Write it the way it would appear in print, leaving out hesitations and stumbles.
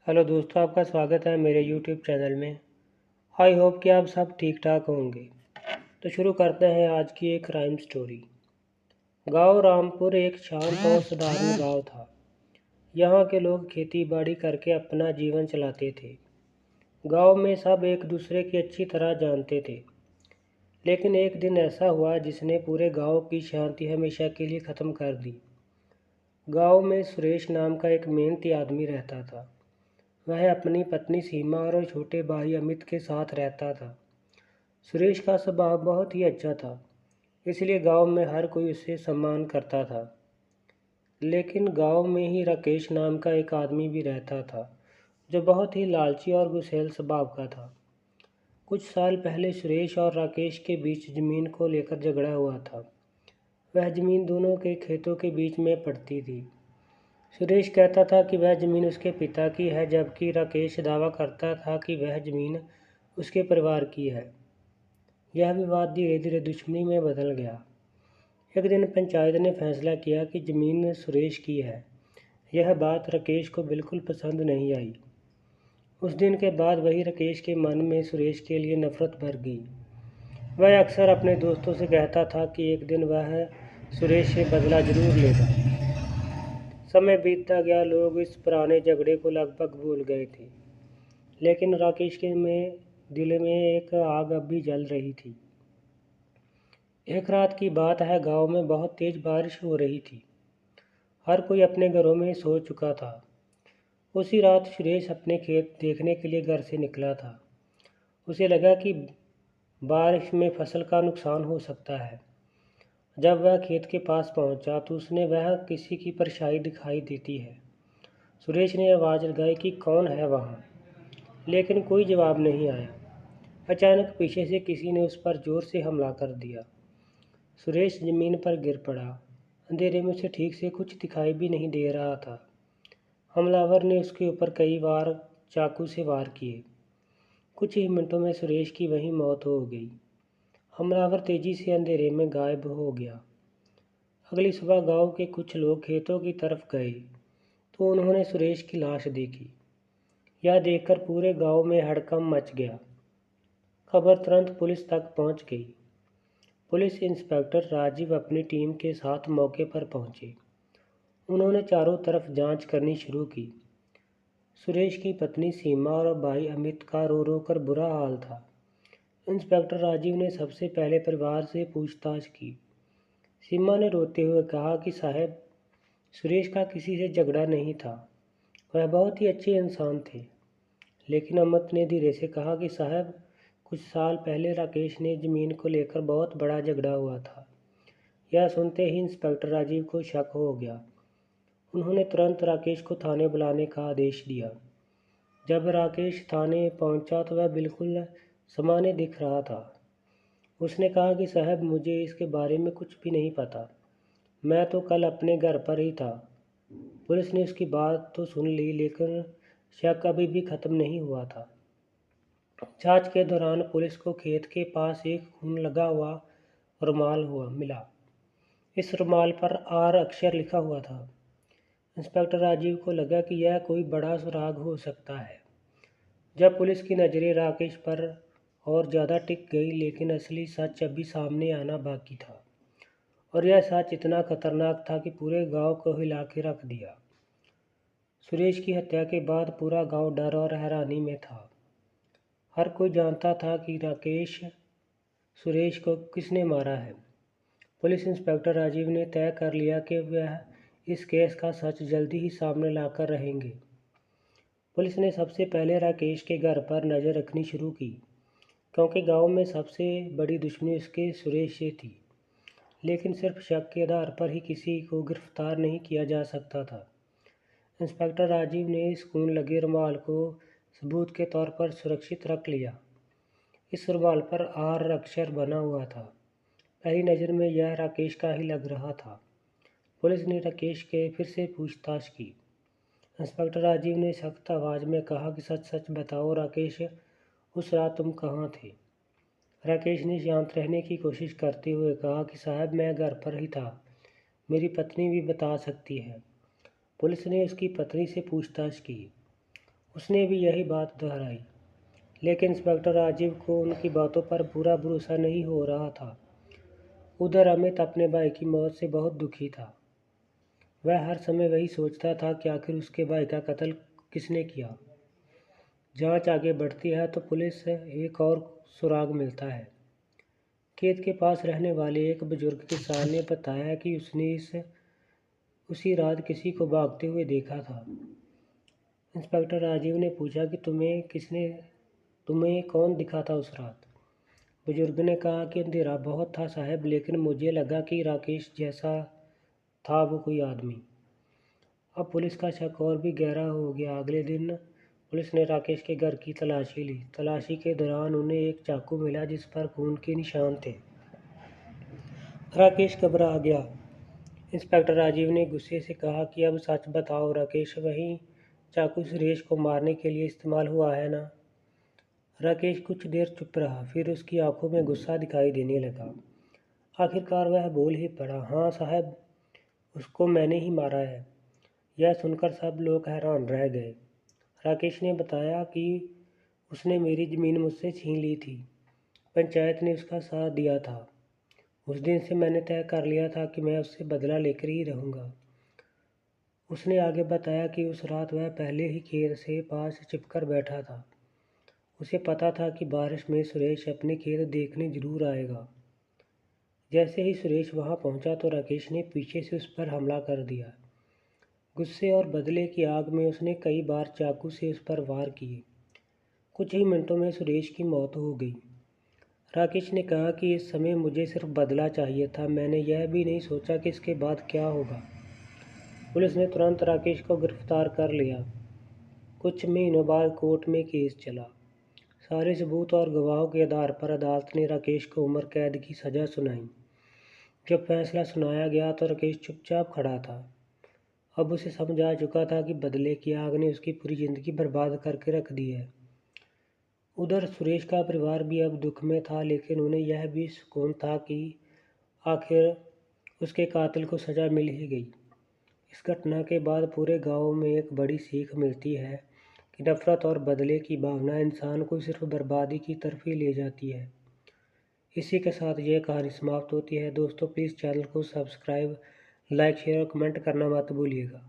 Hello दोस्तों, आपका स्वागत है मेरे यूट्यूब चैनल में। आई होप कि आप सब ठीक ठाक होंगे। तो शुरू करते हैं आज की एक क्राइम स्टोरी। गांव रामपुर एक शांत और साधारण गांव था। यहाँ के लोग खेती बाड़ी करके अपना जीवन चलाते थे। गांव में सब एक दूसरे की अच्छी तरह जानते थे। लेकिन एक दिन ऐसा हुआ जिसने पूरे गांव की शांति हमेशा के लिए ख़त्म कर दी। गांव में सुरेश नाम का एक मेहनती आदमी रहता था। वह अपनी पत्नी सीमा और छोटे भाई अमित के साथ रहता था। सुरेश का स्वभाव बहुत ही अच्छा था, इसलिए गांव में हर कोई उसे सम्मान करता था। लेकिन गांव में ही राकेश नाम का एक आदमी भी रहता था, जो बहुत ही लालची और गुस्सैल स्वभाव का था। कुछ साल पहले सुरेश और राकेश के बीच ज़मीन को लेकर झगड़ा हुआ था। वह ज़मीन दोनों के खेतों के बीच में पड़ती थी। सुरेश कहता था कि वह ज़मीन उसके पिता की है, जबकि राकेश दावा करता था कि वह ज़मीन उसके परिवार की है। यह विवाद धीरे धीरे दुश्मनी में बदल गया। एक दिन पंचायत ने फैसला किया कि ज़मीन सुरेश की है। यह बात राकेश को बिल्कुल पसंद नहीं आई। उस दिन के बाद वही राकेश के मन में सुरेश के लिए नफरत भर गई। वह अक्सर अपने दोस्तों से कहता था कि एक दिन वह सुरेश से बदला जरूर लेगा। समय बीतता गया, लोग इस पुराने झगड़े को लगभग भूल गए थे। लेकिन राकेश के दिल में एक आग अब भी जल रही थी। एक रात की बात है, गांव में बहुत तेज बारिश हो रही थी। हर कोई अपने घरों में सो चुका था। उसी रात सुरेश अपने खेत देखने के लिए घर से निकला था। उसे लगा कि बारिश में फसल का नुकसान हो सकता है। जब वह खेत के पास पहुंचा तो उसने वह किसी की परछाई दिखाई देती है। सुरेश ने आवाज़ लगाई कि कौन है वहाँ, लेकिन कोई जवाब नहीं आया। अचानक पीछे से किसी ने उस पर जोर से हमला कर दिया। सुरेश जमीन पर गिर पड़ा। अंधेरे में उसे ठीक से कुछ दिखाई भी नहीं दे रहा था। हमलावर ने उसके ऊपर कई बार चाकू से वार किए। कुछ ही मिनटों में सुरेश की वहीं मौत हो गई। हमलावर तेजी से अंधेरे में गायब हो गया। अगली सुबह गांव के कुछ लोग खेतों की तरफ गए तो उन्होंने सुरेश की लाश देखी। यह देखकर पूरे गांव में हड़कंप मच गया। खबर तुरंत पुलिस तक पहुंच गई। पुलिस इंस्पेक्टर राजीव अपनी टीम के साथ मौके पर पहुंचे। उन्होंने चारों तरफ जांच करनी शुरू की। सुरेश की पत्नी सीमा और भाई अमित का रो रो कर बुरा हाल था। इंस्पेक्टर राजीव ने सबसे पहले परिवार से पूछताछ की। सीमा ने रोते हुए कहा कि साहब, सुरेश का किसी से झगड़ा नहीं था, वह बहुत ही अच्छे इंसान थे। लेकिन अमित ने धीरे से कहा कि साहब, कुछ साल पहले राकेश ने ज़मीन को लेकर बहुत बड़ा झगड़ा हुआ था। यह सुनते ही इंस्पेक्टर राजीव को शक हो गया। उन्होंने तुरंत राकेश को थाने बुलाने का आदेश दिया। जब राकेश थाने पहुंचा तो वह बिल्कुल सामान्य दिख रहा था। उसने कहा कि साहब, मुझे इसके बारे में कुछ भी नहीं पता। मैं तो कल अपने घर पर ही था। पुलिस ने उसकी बात तो सुन ली, लेकिन शक अभी भी ख़त्म नहीं हुआ था। जांच के दौरान पुलिस को खेत के पास एक खून लगा हुआ रुमाल मिला। इस रुमाल पर आर अक्षर लिखा हुआ था। इंस्पेक्टर राजीव को लगा कि यह कोई बड़ा सुराग हो सकता है। जब पुलिस की नज़रें राकेश पर और ज़्यादा टिक गई, लेकिन असली सच अभी सामने आना बाकी था। और यह सच इतना खतरनाक था कि पूरे गांव को हिला के रख दिया। सुरेश की हत्या के बाद पूरा गांव डर और हैरानी में था। हर कोई जानता था कि राकेश सुरेश को किसने मारा है। पुलिस इंस्पेक्टर राजीव ने तय कर लिया कि वह इस केस का सच जल्दी ही सामने लाकर रहेंगे। पुलिस ने सबसे पहले राकेश के घर पर नज़र रखनी शुरू की, क्योंकि गांव में सबसे बड़ी दुश्मनी उसके सुरेश से थी। लेकिन सिर्फ शक के आधार पर ही किसी को गिरफ्तार नहीं किया जा सकता था। इंस्पेक्टर राजीव ने इस खून लगे रुमाल को सबूत के तौर पर सुरक्षित रख लिया। इस रुमाल पर आर अक्षर बना हुआ था। पहली नज़र में यह राकेश का ही लग रहा था। पुलिस ने राकेश के फिर से पूछताछ की। इंस्पेक्टर राजीव ने सख्त आवाज़ में कहा कि सच सच बताओ राकेश, उस रात तुम कहाँ थे? राकेश ने शांत रहने की कोशिश करते हुए कहा कि साहब, मैं घर पर ही था, मेरी पत्नी भी बता सकती है। पुलिस ने उसकी पत्नी से पूछताछ की। उसने भी यही बात दोहराई, लेकिन इंस्पेक्टर राजीव को उनकी बातों पर पूरा भरोसा नहीं हो रहा था। उधर अमित अपने भाई की मौत से बहुत दुखी था। वह हर समय वही सोचता था कि आखिर उसके भाई का कत्ल किसने किया। जांच आगे बढ़ती है तो पुलिस से एक और सुराग मिलता है। खेत के पास रहने वाले एक बुजुर्ग किसान ने बताया कि उसने उसी रात किसी को भागते हुए देखा था। इंस्पेक्टर राजीव ने पूछा कि तुम्हें कौन दिखा था उस रात। बुजुर्ग ने कहा कि अंधेरा बहुत था साहब, लेकिन मुझे लगा कि राकेश जैसा था वो कोई आदमी। अब पुलिस का शक और भी गहरा हो गया। अगले दिन पुलिस ने राकेश के घर की तलाशी ली। तलाशी के दौरान उन्हें एक चाकू मिला जिस पर खून के निशान थे। राकेश घबरा गया। इंस्पेक्टर राजीव ने गुस्से से कहा कि अब सच बताओ राकेश, वही चाकू सुरेश को मारने के लिए इस्तेमाल हुआ है ना? राकेश कुछ देर चुप रहा, फिर उसकी आंखों में गुस्सा दिखाई देने लगा। आखिरकार वह बोल ही पड़ा, हाँ साहब, उसको मैंने ही मारा है। यह सुनकर सब लोग हैरान रह गए। राकेश ने बताया कि उसने मेरी ज़मीन मुझसे छीन ली थी। पंचायत ने उसका साथ दिया था। उस दिन से मैंने तय कर लिया था कि मैं उससे बदला लेकर ही रहूँगा। उसने आगे बताया कि उस रात वह पहले ही खेत से पास छिपकर बैठा था। उसे पता था कि बारिश में सुरेश अपने खेत देखने जरूर आएगा। जैसे ही सुरेश वहां पहुंचा तो राकेश ने पीछे से उस पर हमला कर दिया। गुस्से और बदले की आग में उसने कई बार चाकू से उस पर वार किए। कुछ ही मिनटों में सुरेश की मौत हो गई। राकेश ने कहा कि इस समय मुझे सिर्फ बदला चाहिए था, मैंने यह भी नहीं सोचा कि इसके बाद क्या होगा। पुलिस ने तुरंत राकेश को गिरफ्तार कर लिया। कुछ महीनों बाद कोर्ट में केस चला। सारे सबूत और गवाहों के आधार पर अदालत ने राकेश को उम्र कैद की सज़ा सुनाई। जब फैसला सुनाया गया तो राकेश चुपचाप खड़ा था। अब उसे समझ आ चुका था कि बदले की आग ने उसकी पूरी ज़िंदगी बर्बाद करके रख दी है। उधर सुरेश का परिवार भी अब दुख में था, लेकिन उन्हें यह भी सुकून था कि आखिर उसके कातिल को सज़ा मिल ही गई। इस घटना के बाद पूरे गांव में एक बड़ी सीख मिलती है कि नफ़रत और बदले की भावना इंसान को सिर्फ बर्बादी की तरफ ही ले जाती है। इसी के साथ यह कहानी समाप्त होती है। दोस्तों प्लीज़ चैनल को सब्सक्राइब, लाइक, शेयर और कमेंट करना मत भूलिएगा।